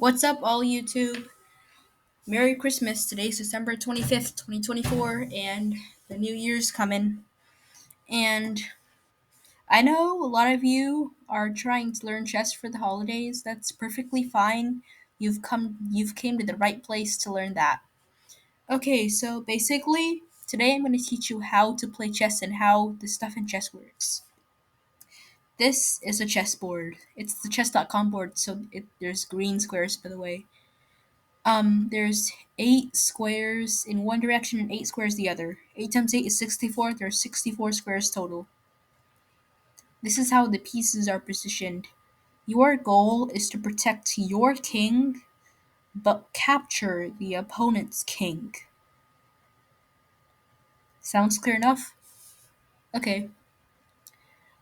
What's up, all YouTube? Merry Christmas. Today's December 25th, 2024, and the New Year's coming. And I know a lot of you are trying to learn chess for the holidays. That's perfectly fine. You've came to the right place to learn that. Okay, so basically, today I'm going to teach you how to play chess and how the stuff in chess works. This is a chessboard. It's the chess.com board, so there's green squares, by the way. There's 8 squares in one direction and 8 squares the other. 8 times 8 is 64. There's 64 squares total. This is how the pieces are positioned. Your goal is to protect your king, but capture the opponent's king. Sounds clear enough? Okay.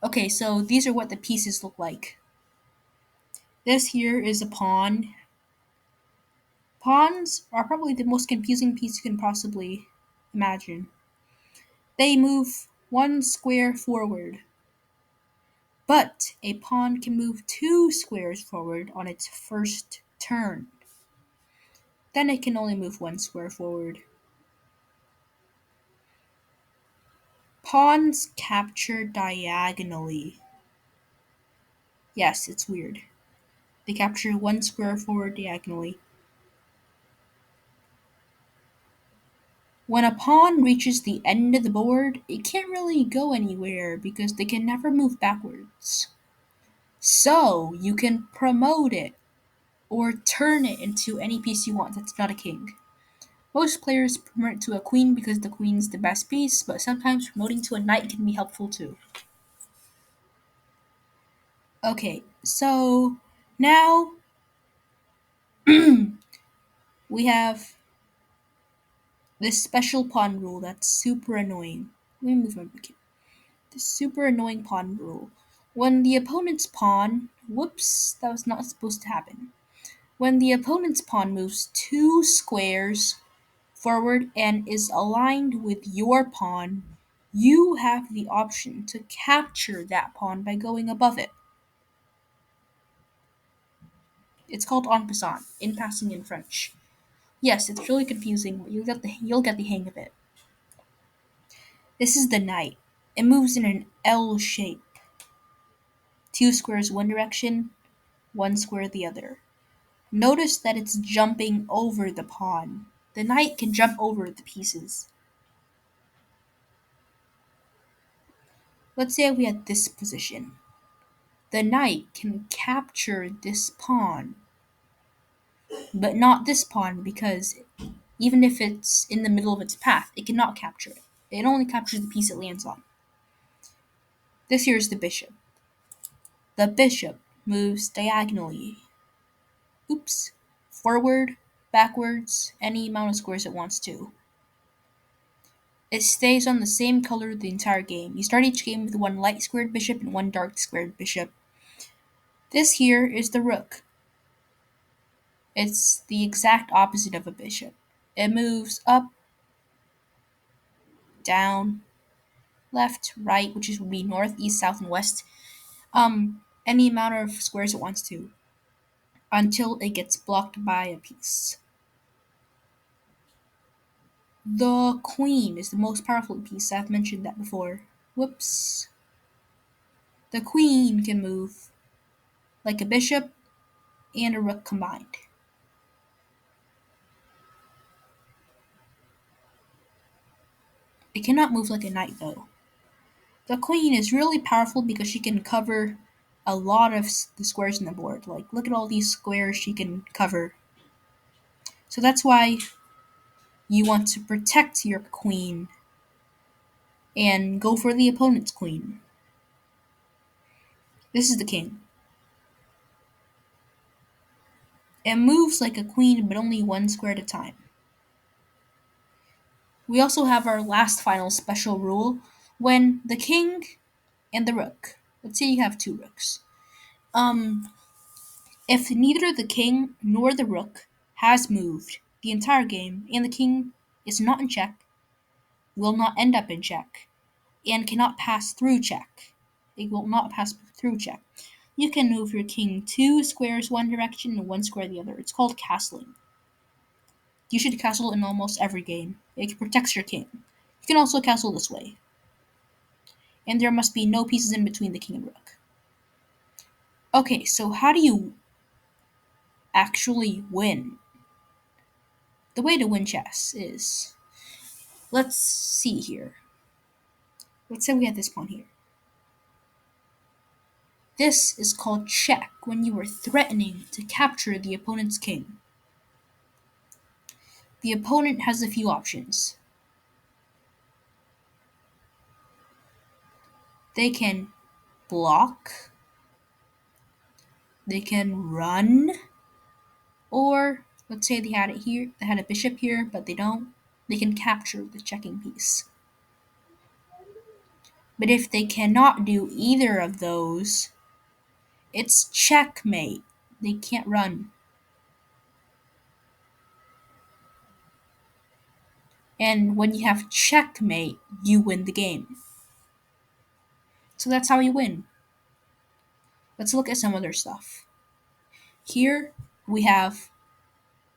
Okay, so these are what the pieces look like. This here is a pawn. Pawns are probably the most confusing piece you can possibly imagine. They move one square forward. But a pawn can move 2 squares forward on its first turn. Then it can only move 1 square forward. Pawns capture diagonally. Yes, it's weird. They capture 1 square forward diagonally. When a pawn reaches the end of the board, it can't really go anywhere because they can never move backwards. So you can promote it or turn it into any piece you want that's not a king. Most players promote it to a queen because the queen's the best piece, but sometimes promoting to a knight can be helpful too. Okay, so now we have this special pawn rule that's super annoying. Let me move my book here. This super annoying pawn rule. When the opponent's pawn, whoops, that was not supposed to happen. When the opponent's pawn moves 2 squares forward and is aligned with your pawn, you have the option to capture that pawn by going above it. It's called en passant, in passing in French. Yes, it's really confusing, but you'll get the hang of it. This is the knight. It moves in an L shape. 2 squares one direction, 1 square the other. Notice that it's jumping over the pawn. The knight can jump over the pieces. Let's say we had this position. The knight can capture this pawn, but not this pawn because even if it's in the middle of its path, it cannot capture it. It only captures the piece it lands on. This here is the bishop. The bishop moves diagonally. Oops. Forward, backwards, any amount of squares it wants to. It stays on the same color the entire game. You start each game with one light squared bishop and one dark squared bishop. This here is the rook. It's the exact opposite of a bishop. It moves up, down, left, right, which would be north, east, south, and west. Any amount of squares it wants to, until it gets blocked by a piece. The queen is the most powerful piece. I've mentioned that before. Whoops. The queen can move like a bishop and a rook combined. It cannot move like a knight, though. The queen is really powerful because she can cover a lot of the squares in the board. Like, look at all these squares she can cover. So that's why you want to protect your queen and go for the opponent's queen. This is the king. It moves like a queen, but only 1 square at a time. We also have our last final special rule. When the king and the rook, let's say you have 2 rooks. If neither the king nor the rook has moved the entire game and the king is not in check, will not end up in check, and cannot pass through check. It will not pass through check. you can move your king 2 squares one direction and 1 square the other. It's called castling. You should castle in almost every game. It protects your king. You can also castle this way. And there must be no pieces in between the king and rook. Okay, so how do you actually win? The way to win chess is, let's see here. Let's say we have this pawn here. This is called check when you are threatening to capture the opponent's king. The opponent has a few options. They can block, they can run, or let's say they had it here, they had a bishop here, but they don't, they can capture the checking piece. But if they cannot do either of those, it's checkmate. They can't run. And when you have checkmate, you win the game. So that's how you win. Let's look at some other stuff. Here we have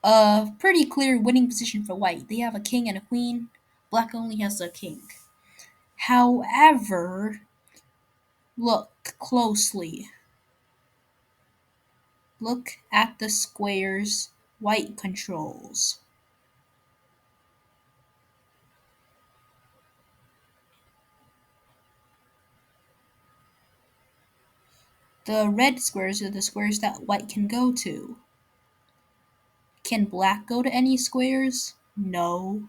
a pretty clear winning position for white. They have a king and a queen. Black only has a king. However, look closely. Look at the squares white controls. The red squares are the squares that white can go to. Can black go to any squares? No.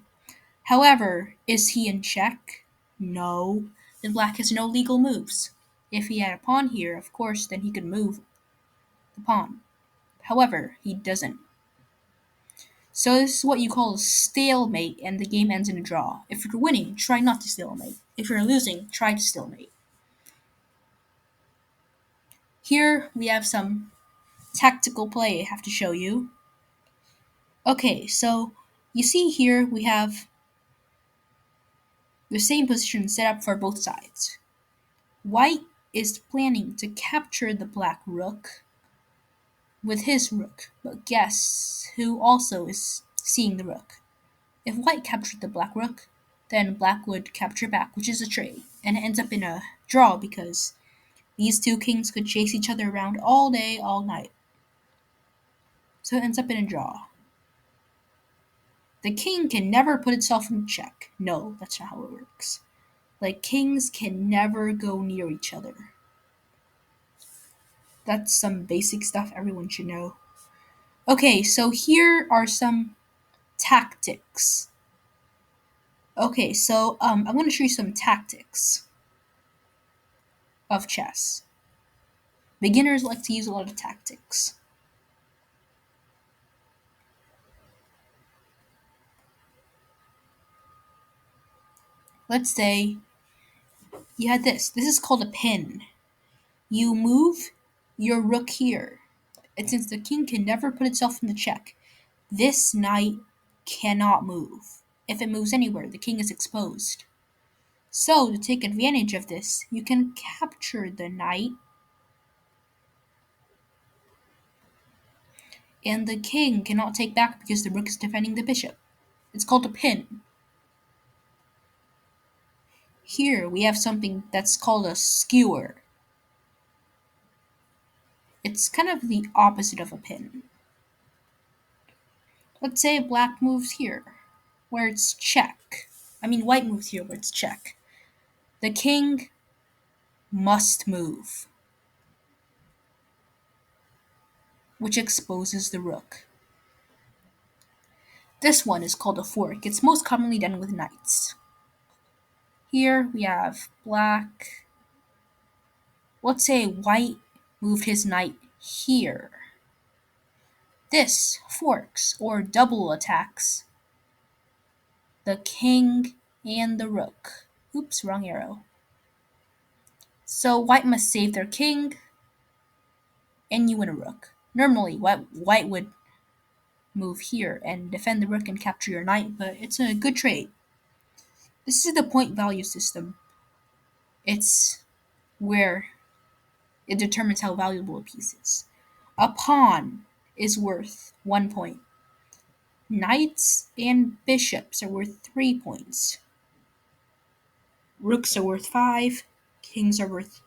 However, is he in check? No. Then black has no legal moves. If he had a pawn here, of course, then he could move the pawn. However, he doesn't. So this is what you call a stalemate, and the game ends in a draw. If you're winning, try not to stalemate. If you're losing, try to stalemate. Here we have some tactical play I have to show you. Okay, so you see here we have the same position set up for both sides. White is planning to capture the black rook with his rook, but guess who also is seeing the rook? If white captured the black rook, then black would capture back, which is a trade, and it ends up in a draw because these two kings could chase each other around all day, all night. So it ends up in a draw. The king can never put itself in check. No, that's not how it works. Like, kings can never go near each other. That's some basic stuff everyone should know. Okay, so here are some tactics. Okay, so I'm going to show you some tactics of chess. Beginners like to use a lot of tactics. Let's say you had this. This is called a pin. You move your rook here. And since the king can never put itself in the check, this knight cannot move. If it moves anywhere, the king is exposed. So, to take advantage of this, you can capture the knight, and the king cannot take back because the rook is defending the bishop. It's called a pin. Here we have something that's called a skewer. It's kind of the opposite of a pin. Let's say black moves here, where it's check. White moves here, where it's check. The king must move, which exposes the rook. This one is called a fork. It's most commonly done with knights. Here we have black. Let's say white moved his knight here. This forks or double attacks the king and the rook. Oops, wrong arrow. So white must save their king, and you win a rook. Normally, white would move here and defend the rook and capture your knight, but it's a good trade. This is the point value system. It's where It determines how valuable a piece is. A pawn is worth 1 point. Knights and bishops are worth 3 points. Rooks are worth 5. Queens are worth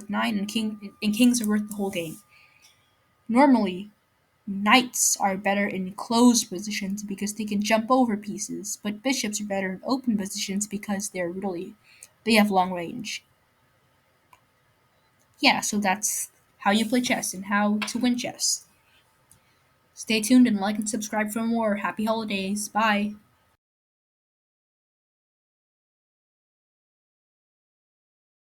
9, and kings are worth the whole game. Normally, knights are better in closed positions because they can jump over pieces, but bishops are better in open positions because they have long range. Yeah, so that's how you play chess and how to win chess. Stay tuned and like and subscribe for more. Happy holidays. Bye.